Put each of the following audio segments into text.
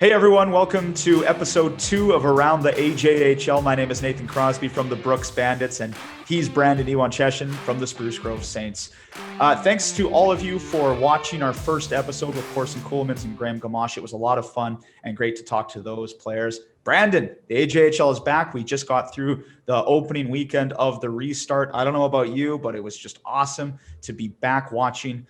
Hey everyone, welcome to episode 2 of Around the AJHL. My name is Nathan Crosby from the Brooks Bandits, and he's Brandon Ewanchyshyn from the Spruce Grove Saints. Thanks to all of you for watching our first episode with Corson Kuhlmans and Graham Gamache. It was a lot of fun and great to talk to those players. Brandon, the AJHL is back. We just got through the opening weekend of the restart. I don't know about you, but it was just awesome to be back watching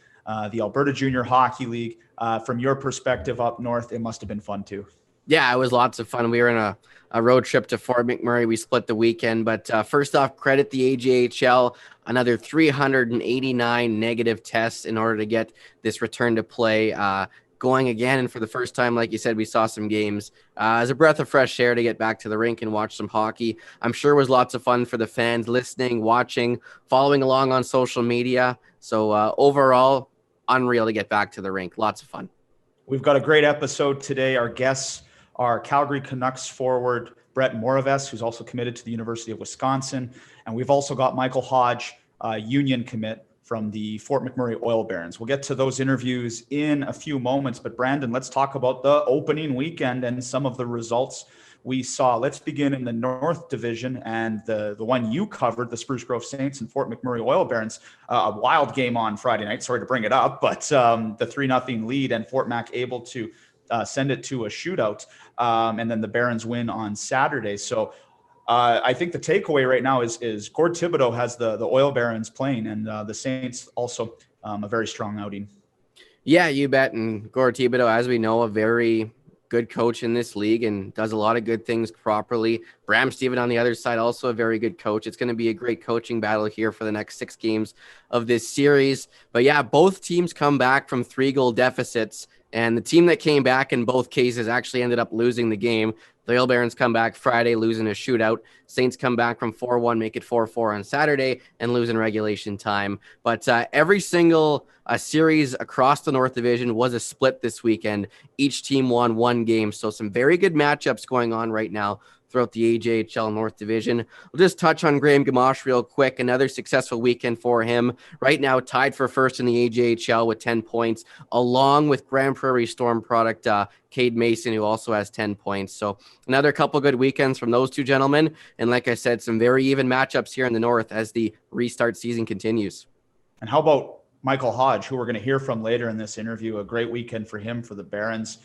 the Alberta Junior Hockey League. From your perspective up north, it must have been fun too. Yeah, it was lots of fun. We were in a road trip to Fort McMurray. We split the weekend, but first off, credit the AJHL, another 389 negative tests in order to get this return to play going again. And for the first time, like you said, we saw some games. As a breath of fresh air to get back to the rink and watch some hockey. I'm sure it was lots of fun for the fans listening, watching, following along on social media. So overall, unreal to get back to the rink. Lots of fun. We've got a great episode today. Our guests are Calgary Canucks forward Brett Moravec, who's also committed to the University of Wisconsin. And we've also got Michael Hodge, union commit from the Fort McMurray Oil Barons. We'll get to those interviews in a few moments. But Brandon, let's talk about the opening weekend and some of the results we saw. Let's begin in the North Division and the one you covered, the Spruce Grove Saints and Fort McMurray Oil Barons. A wild game on Friday night. Sorry to bring it up, but the 3-0 lead and Fort Mac able to send it to a shootout. And then the Barons win on Saturday. So I think the takeaway right now is Gord Thibodeau has the Oil Barons playing, and the Saints also a very strong outing. Yeah, you bet. And Gord Thibodeau, as we know, a very good coach in this league and does a lot of good things properly. Bram Steven on the other side, also a very good coach. It's going to be a great coaching battle here for the next 6 games of this series. But yeah, both teams come back from 3-goal deficits, and the team that came back in both cases actually ended up losing the game. The Oil Barons come back Friday, losing a shootout. Saints come back from 4-1, make it 4-4 on Saturday, and lose in regulation time. But every single series across the North Division was a split this weekend. Each team won 1 game, so some very good matchups going on right now throughout the AJHL North Division. We'll just touch on Graham Gamache real quick. Another successful weekend for him. Right now, tied for first in the AJHL with 10 points, along with Grand Prairie Storm product Cade Mason, who also has 10 points. So another couple good weekends from those two gentlemen. And like I said, some very even matchups here in the North as the restart season continues. And how about Michael Hodge, who we're going to hear from later in this interview? A great weekend for him, for the Barons.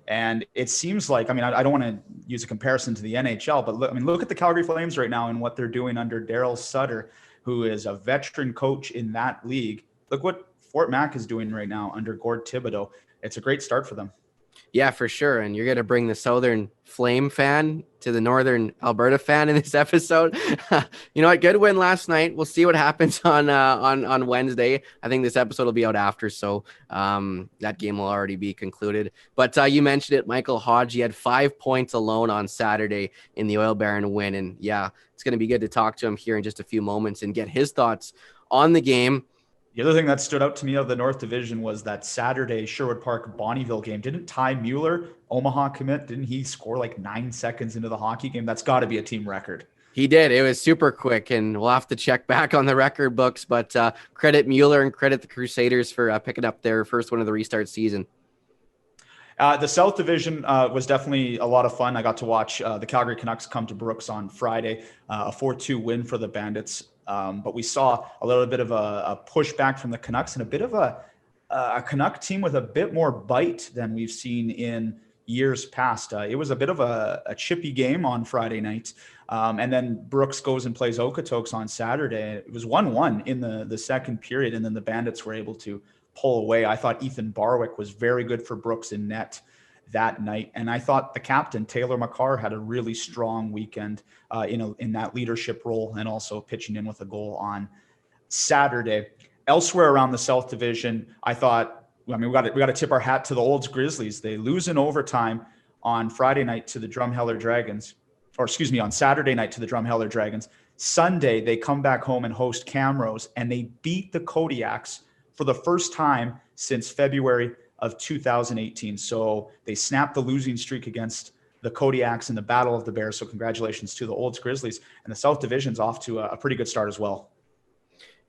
And it seems like, I don't want to use a comparison to the NHL, but look at the Calgary Flames right now and what they're doing under Daryl Sutter, who is a veteran coach in that league. Look what Fort Mac is doing right now under Gord Thibodeau. It's a great start for them. Yeah, for sure. And you're going to bring the Southern Flame fan to the Northern Alberta fan in this episode. You know what? Good win last night. We'll see what happens on Wednesday. I think this episode will be out after, so that game will already be concluded. But you mentioned it, Michael Hodge. He had 5 points alone on Saturday in the Oil Baron win. And yeah, it's going to be good to talk to him here in just a few moments and get his thoughts on the game. The other thing that stood out to me of the North Division was that Saturday Sherwood Park Bonnyville game. Didn't Ty Mueller, Omaha commit, didn't he score like 9 seconds into the hockey game? That's got to be a team record. He did. It was super quick, and we'll have to check back on the record books, but credit Mueller and credit the Crusaders for picking up their first one of the restart season. The South Division was definitely a lot of fun. I got to watch the Calgary Canucks come to Brooks on Friday, a 4-2 win for the Bandits. But we saw a little bit of a pushback from the Canucks and a bit of a Canuck team with a bit more bite than we've seen in years past. It was a bit of a chippy game on Friday night. And then Brooks goes and plays Okotoks on Saturday. It was 1-1 in the second period, and then the Bandits were able to pull away. I thought Ethan Barwick was very good for Brooks in net that night. And I thought the captain, Taylor McCarr, had a really strong weekend in that leadership role and also pitching in with a goal on Saturday. Elsewhere around the South Division, I thought, we got to tip our hat to the Olds Grizzlies. They lose in overtime on Friday night to the Drumheller Dragons, on Saturday night to the Drumheller Dragons. Sunday, they come back home and host Camrose, and they beat the Kodiaks for the first time since February of 2018. So they snapped the losing streak against the Kodiaks in the Battle of the Bears. So congratulations to the Olds Grizzlies. And the South Division's off to a pretty good start as well.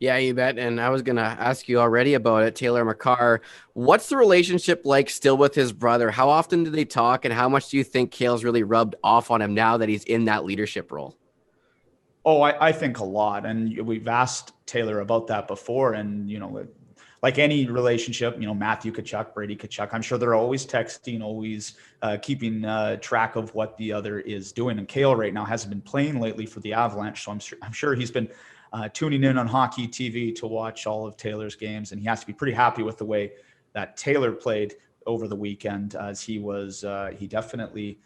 Yeah, you bet. And I was going to ask you already about it, Taylor McCarr. What's the relationship like still with his brother? How often do they talk, and how much do you think Kale's really rubbed off on him now that he's in that leadership role? Oh, I think a lot. And we've asked Taylor about that before. And, like any relationship, Matthew Tkachuk, Brady Tkachuk, I'm sure they're always texting, always keeping track of what the other is doing. And Kale right now hasn't been playing lately for the Avalanche. So I'm sure he's been tuning in on hockey TV to watch all of Taylor's games. And he has to be pretty happy with the way that Taylor played over the weekend, as he definitely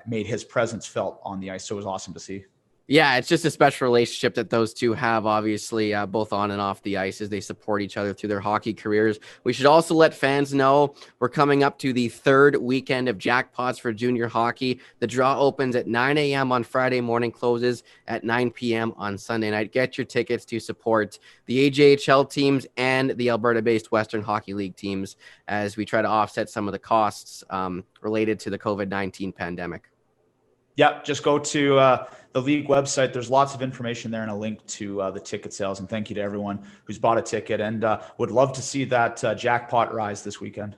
made his presence felt on the ice. So it was awesome to see. Yeah, it's just a special relationship that those two have, obviously, both on and off the ice as they support each other through their hockey careers. We should also let fans know we're coming up to the third weekend of Jackpots for junior hockey. The draw opens at 9 a.m. on Friday morning, closes at 9 p.m. on Sunday night. Get your tickets to support the AJHL teams and the Alberta-based Western Hockey League teams as we try to offset some of the costs related to the COVID-19 pandemic. Yeah, just go to the league website. There's lots of information there and a link to the ticket sales. And thank you to everyone who's bought a ticket, and would love to see that jackpot rise this weekend.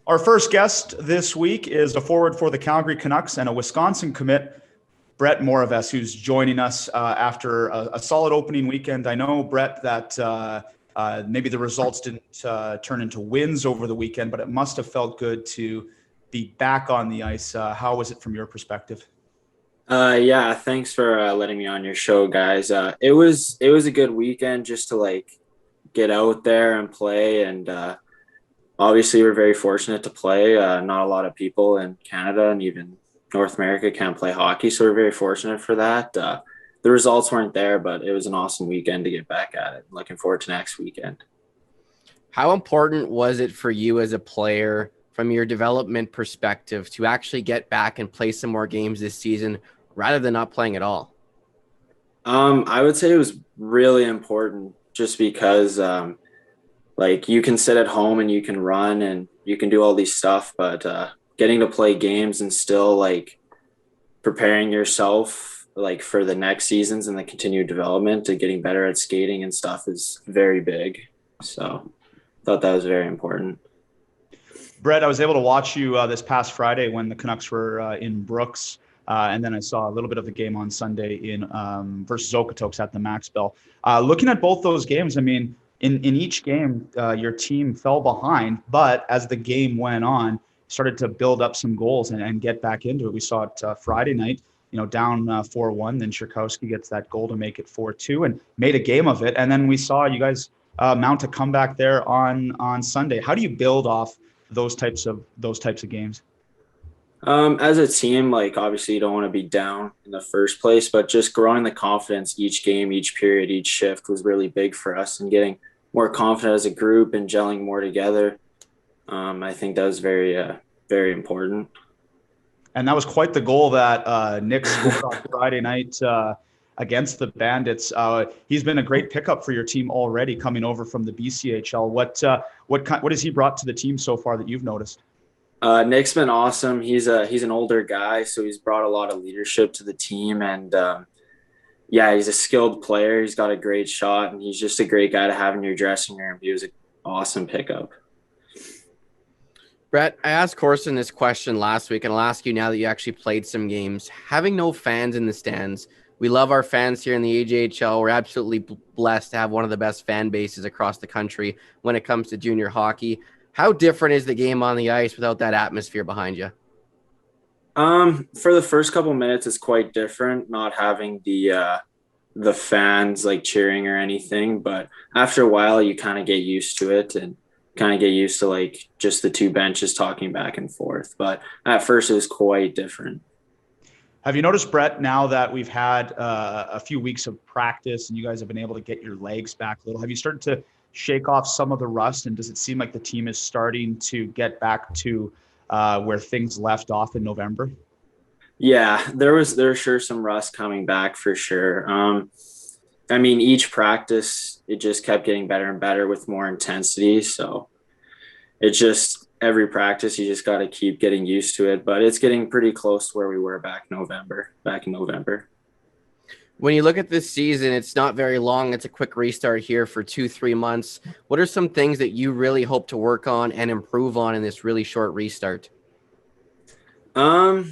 Our first guest this week is a forward for the Calgary Canucks and a Wisconsin commit, Brett Moravec, who's joining us after a solid opening weekend. I know, Brett, that maybe the results didn't turn into wins over the weekend, but it must have felt good to be back on the ice. How was it from your perspective? Yeah, thanks for letting me on your show, guys. It was a good weekend just to get out there and play, and obviously we're very fortunate to play. Not a lot of people in Canada and even North America can play hockey, so we're very fortunate for that. The results weren't there, but it was an awesome weekend to get back at it. Looking forward to next weekend. How important was it for you as a player from your development perspective to actually get back and play some more games this season rather than not playing at all? I would say it was really important just because you can sit at home and you can run and you can do all these stuff, but getting to play games and still preparing yourself for the next seasons and the continued development and getting better at skating and stuff is very big. So I thought that was very important. Brett, I was able to watch you this past Friday when the Canucks were in Brooks. And then I saw a little bit of the game on Sunday in versus Okotoks at the Max Bell. Looking at both those games, I mean, in each game, your team fell behind, but as the game went on, started to build up some goals and get back into it. We saw it Friday night, down 4-1. Then Shirkowski gets that goal to make it 4-2 and made a game of it. And then we saw you guys mount a comeback there on Sunday. How do you build off those types of games? As a team, obviously you don't want to be down in the first place, but just growing the confidence each game, each period, each shift was really big for us, and getting more confident as a group and gelling more together. I think that was very, very important. And that was quite the goal that Nick scored on Friday night against the Bandits. He's been a great pickup for your team already, coming over from the BCHL. What has he brought to the team so far that you've noticed? Nick's been awesome. He's an older guy, so he's brought a lot of leadership to the team, and he's a skilled player. He's got a great shot, and he's just a great guy to have in your dressing room. He was an awesome pickup. Brett, I asked Corson this question last week, and I'll ask you now that you actually played some games. Having no fans in the stands, we love our fans here in the AJHL. We're absolutely blessed to have one of the best fan bases across the country when it comes to junior hockey. How different is the game on the ice without that atmosphere behind you? For the first couple minutes, it's quite different, not having the fans cheering or anything. But after a while, you kind of get used to it and kind of get used to just the two benches talking back and forth. But at first, it was quite different. Have you noticed, Brett, now that we've had a few weeks of practice and you guys have been able to get your legs back a little, have you started to shake off some of the rust, and does it seem like the team is starting to get back to where things left off in November? Yeah, there's sure some rust coming back for sure. I mean, each practice, it just kept getting better and better with more intensity. So it's just every practice, you just got to keep getting used to it. But it's getting pretty close to where we were back in November. When you look at this season, it's not very long. It's a quick restart here for 2-3 months. What are some things that you really hope to work on and improve on in this really short restart? I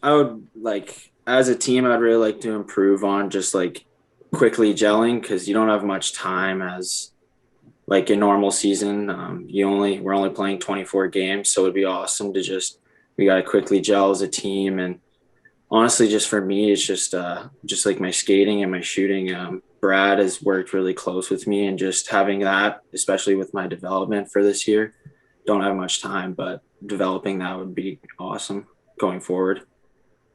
would like, as a team, I'd really like to improve on just like quickly gelling, because you don't have much time as like a normal season. We're only playing 24 games, so it'd be awesome to we got to quickly gel as a team. And honestly, just for me, it's just like my skating and my shooting. Brad has worked really close with me, and just having that, especially with my development for this year, don't have much time, but developing that would be awesome going forward.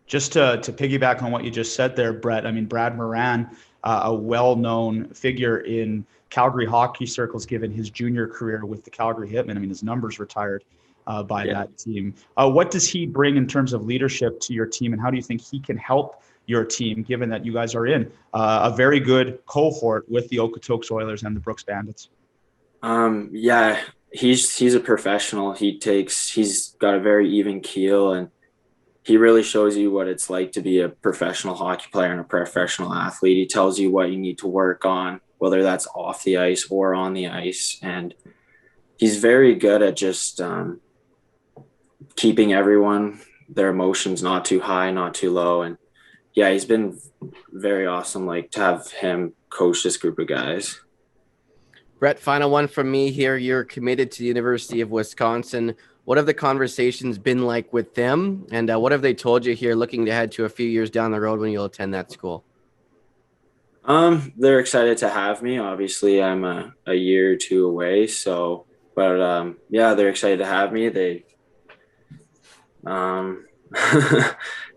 Just to piggyback on what you just said there, Brett, I mean, Brad Moran, a well-known figure in Calgary hockey circles, given his junior career with the Calgary Hitmen. I mean, his numbers retired by that team. What does he bring in terms of leadership to your team, and how do you think he can help your team, given that you guys are in a very good cohort with the Okotoks Oilers and the Brooks Bandits? Yeah, he's a professional. He's got a very even keel, and he really shows you what it's like to be a professional hockey player and a professional athlete. He tells you what you need to work on, whether that's off the ice or on the ice. And he's very good at just keeping everyone, their emotions not too high, not too low. And yeah, he's been very awesome, like, to have him coach this group of guys. Brett, final one from me here. You're committed to the University of Wisconsin. What have the conversations been like with them? And what have they told you here looking ahead to a few years down the road when you'll attend that school? They're excited to have me. Obviously, I'm a year or two away. So, but yeah, they're excited to have me. Um,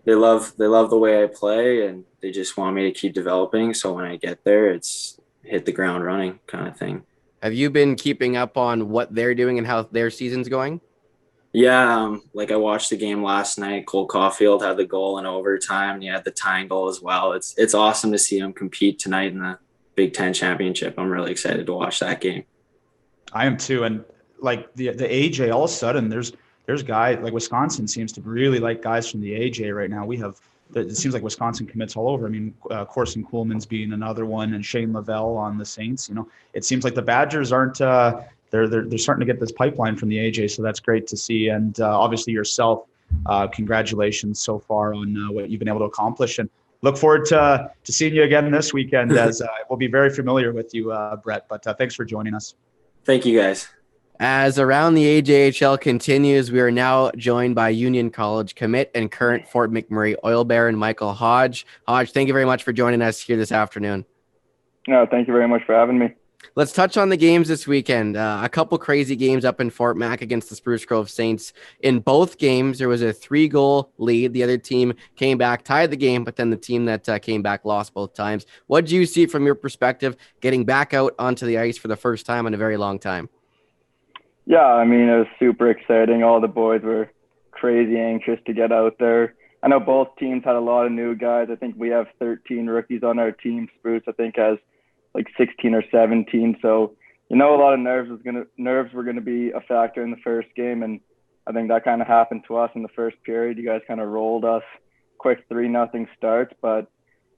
they love the way I play, and they just want me to keep developing. So when I get there, it's hit the ground running kind of thing. Have you been keeping up on what they're doing and how their season's going? Yeah, like I watched the game last night. Cole Caulfield had the goal in overtime, and he had the tying goal as well. It's awesome to see him compete tonight in the Big Ten championship. I'm really excited to watch that game. I am too, and like the AJ, all of a sudden there's guys like Wisconsin seems to really like guys from the AJ right now. It seems like Wisconsin commits all over. I mean, Corson Kuhlman's being another one, and Shane Lavelle on the Saints. You know, it seems like the Badgers aren't. They're starting to get this pipeline from the AJ, so that's great to see. And obviously yourself, congratulations so far on what you've been able to accomplish, and look forward to seeing you again this weekend. As we'll be very familiar with you, Brett. But thanks for joining us. Thank you, guys. As Around the AJHL continues, we are now joined by Union College commit and current Fort McMurray Oil Baron, Michael Hodge. Hodge, thank you very much for joining us here this afternoon. No, thank you very much for having me. Let's touch on the games this weekend. A couple crazy games up in Fort Mac against the Spruce Grove Saints. In both games, there was a 3-goal lead. The other team came back, tied the game, but then the team that came back lost both times. What do you see from your perspective getting back out onto the ice for the first time in a very long time? Yeah, I mean, it was super exciting. All the boys were crazy anxious to get out there. I know both teams had a lot of new guys. I think we have 13 rookies on our team. Spruce, I think, has like 16 or 17. So, a lot of nerves were gonna be a factor in the first game, and I think that kind of happened to us in the first period. You guys kind of rolled us, quick 3-0 starts, but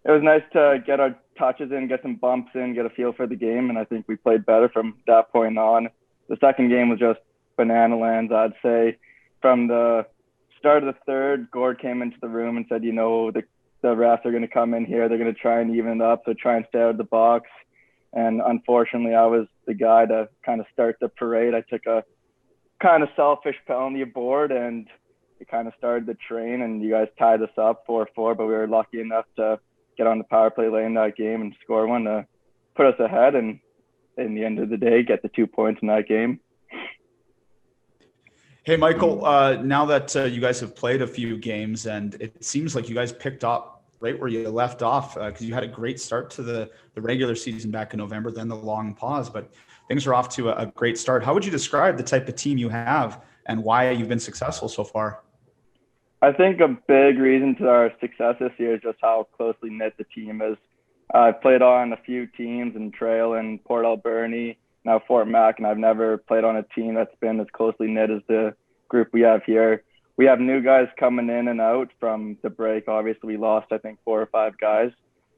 it was nice to get our touches in, get some bumps in, get a feel for the game, and I think we played better from that point on. The second game was just banana lands, I'd say. From the start of the third, Gord came into the room and said, the refs are going to come in here. They're going to try and even it up, so try and stay out of the box. And unfortunately, I was the guy to kind of start the parade. I took a kind of selfish penalty aboard, and it kind of started the train, and you guys tied us up 4-4, but we were lucky enough to get on the power play late in that game and score one to put us ahead, and in the end of the day, get the 2 points in that game. Hey, Michael, now that you guys have played a few games, and it seems like you guys picked up right where you left off, because you had a great start to the regular season back in November, then the long pause, but things are off to a great start. How would you describe the type of team you have and why you've been successful so far? I think a big reason to our success this year is just how closely knit the team is. I've played on a few teams in Trail and Port Alberni, now Fort Mac, and I've never played on a team that's been as closely knit as the group we have here. We have new guys coming in and out from the break. Obviously, we lost, I think, 4 or 5 guys.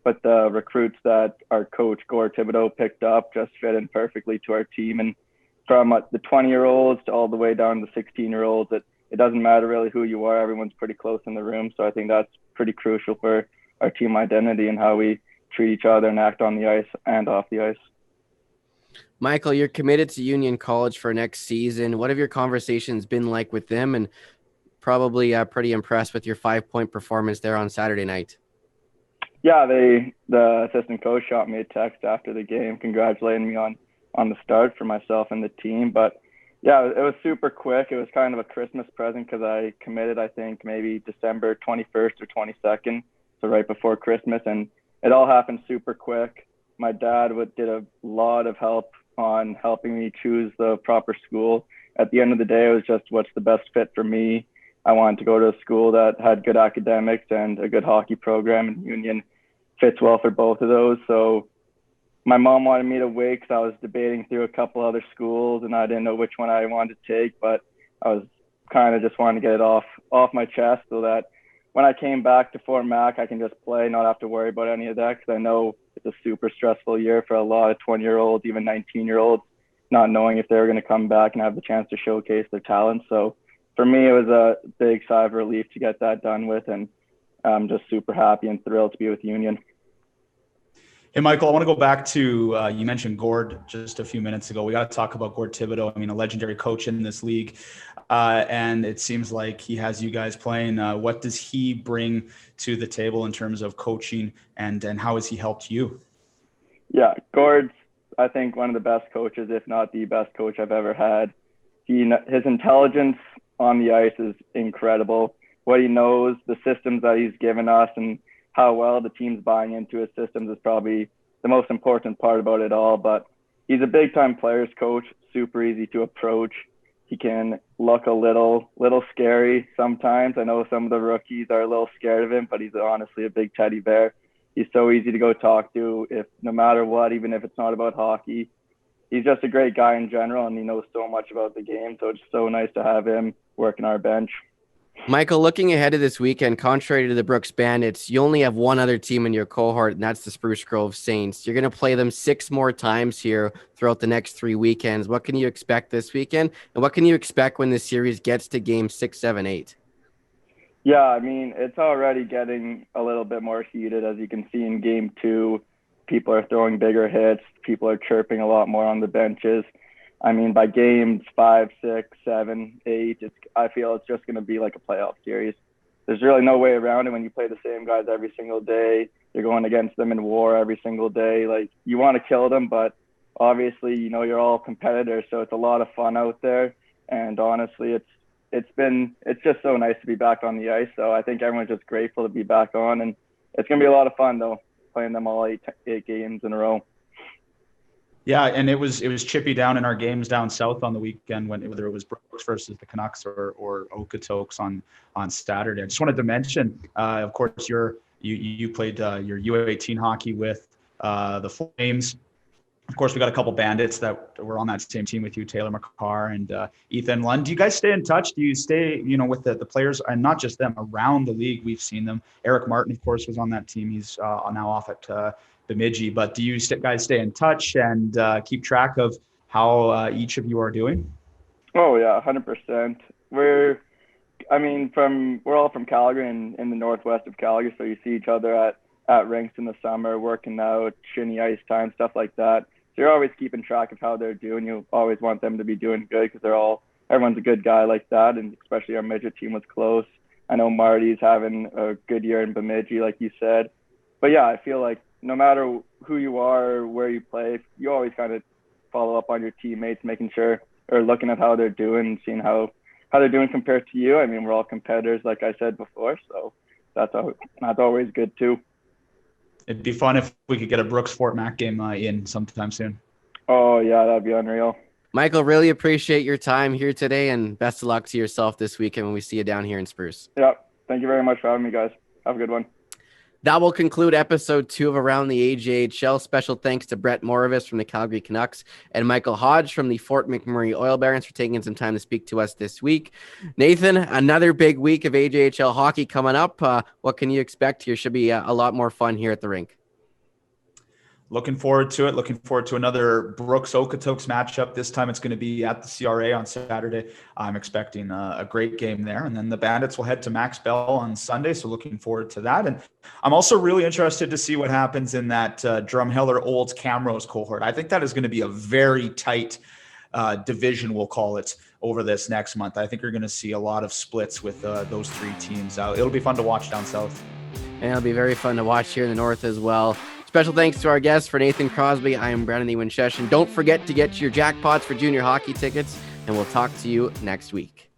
but the recruits that our coach Gore Thibodeau picked up just fit in perfectly to our team. And from the 20-year-olds to all the way down to the 16-year-olds, it doesn't matter really who you are. Everyone's pretty close in the room. So I think that's pretty crucial for our team identity and how we treat each other and act on the ice and off the ice. Michael, you're committed to Union College for next season. What have your conversations been like with them? And probably pretty impressed with your 5-point performance there on Saturday night. Yeah, the assistant coach shot me a text after the game congratulating me on the start for myself and the team. But yeah, it was super quick. It was kind of a Christmas present because I committed, I think, maybe December 21st or 22nd, so right before Christmas. And it all happened super quick. My dad did a lot of help on helping me choose the proper school. At the end of the day, it was just what's the best fit for me. I wanted to go to a school that had good academics and a good hockey program, and Union fits well for both of those. So my mom wanted me to wait because I was debating through a couple other schools and I didn't know which one I wanted to take, but I was kind of just wanting to get it off my chest so that when I came back to Fort Mac, I can just play, not have to worry about any of that, because I know it's a super stressful year for a lot of 20-year-olds, even 19-year-olds, not knowing if they were going to come back and have the chance to showcase their talent. So for me, it was a big sigh of relief to get that done with, and I'm just super happy and thrilled to be with Union. Hey, Michael, I want to go back to, you mentioned Gord just a few minutes ago. We got to talk about Gord Thibodeau. I mean, a legendary coach in this league. And it seems like he has you guys playing. What does he bring to the table in terms of coaching, and how has he helped you? Yeah, Gord's, I think, one of the best coaches, if not the best coach I've ever had. His intelligence on the ice is incredible. What he knows, the systems that he's given us, and how well the team's buying into his systems is probably the most important part about it all. But he's a big-time players coach, super easy to approach. He can look a little scary sometimes. I know some of the rookies are a little scared of him, but he's honestly a big teddy bear. He's so easy to go talk to, if no matter what, even if it's not about hockey. He's just a great guy in general, and he knows so much about the game. So it's so nice to have him working our bench. Michael, looking ahead to this weekend, contrary to the Brooks Bandits, you only have one other team in your cohort, and that's the Spruce Grove Saints. You're going to play them 6 more times here throughout the next 3 weekends. What can you expect this weekend, and what can you expect when this series gets to game 6, 7, 8? Yeah, I mean, it's already getting a little bit more heated. As you can see in game 2, people are throwing bigger hits. People are chirping a lot more on the benches. I mean, by games 5, 6, 7, 8, I feel it's just going to be like a playoff series. There's really no way around it when you play the same guys every single day. You're going against them in war every single day. Like, you want to kill them, but obviously, you know, you're all competitors, so it's a lot of fun out there. And honestly, it's just so nice to be back on the ice. So I think everyone's just grateful to be back on, and it's going to be a lot of fun though, playing them all 8 games in a row. Yeah, and it was chippy down in our games down south on the weekend, whether it was Brooks versus the Canucks or Okotoks on Saturday. I just wanted to mention, of course, you played your U18 hockey with the Flames. Of course, we got a couple Bandits that were on that same team with you, Taylor McCarr and Ethan Lund. Do you guys stay in touch? Do you stay, with the players, and not just them, around the league? We've seen them. Eric Martin, of course, was on that team. He's now off at Bemidji. But do you guys stay in touch and keep track of how each of you are doing? Oh yeah, 100%. We're all from Calgary and in the northwest of Calgary, so you see each other at rinks in the summer, working out, shinny ice time, stuff like that. So you're always keeping track of how they're doing. You always want them to be doing good because everyone's a good guy like that, and especially our midget team was close. I know Marty's having a good year in Bemidji, like you said. But yeah, I feel like no matter who you are or where you play, you always kind of follow up on your teammates, making sure or looking at how they're doing and seeing how they're doing compared to you. I mean, we're all competitors, like I said before, so that's always good too. It'd be fun if we could get a Brooks Fort Mac game in sometime soon. Oh yeah, that'd be unreal. Michael, really appreciate your time here today, and best of luck to yourself this weekend when we see you down here in Spruce. Yeah, thank you very much for having me, guys. Have a good one. That will conclude episode 2 of Around the AJHL. Special thanks to Brett Moravec from the Calgary Canucks and Michael Hodge from the Fort McMurray Oil Barons for taking some time to speak to us this week. Nathan, another big week of AJHL hockey coming up. What can you expect here? Should be a lot more fun here at the rink. Looking forward to it. Looking forward to another Brooks-Okotoks matchup. This time it's going to be at the CRA on Saturday. I'm expecting a great game there. And then the Bandits will head to Max Bell on Sunday. So looking forward to that. And I'm also really interested to see what happens in that Drumheller Olds Camrose cohort. I think that is going to be a very tight division, we'll call it, over this next month. I think you're going to see a lot of splits with those three teams. It'll be fun to watch down south. And it'll be very fun to watch here in the north as well. Special thanks to our guest, for Nathan Crosby. I am Brandon Ewanchyshyn. Don't forget to get your Jackpots for junior hockey tickets, and we'll talk to you next week.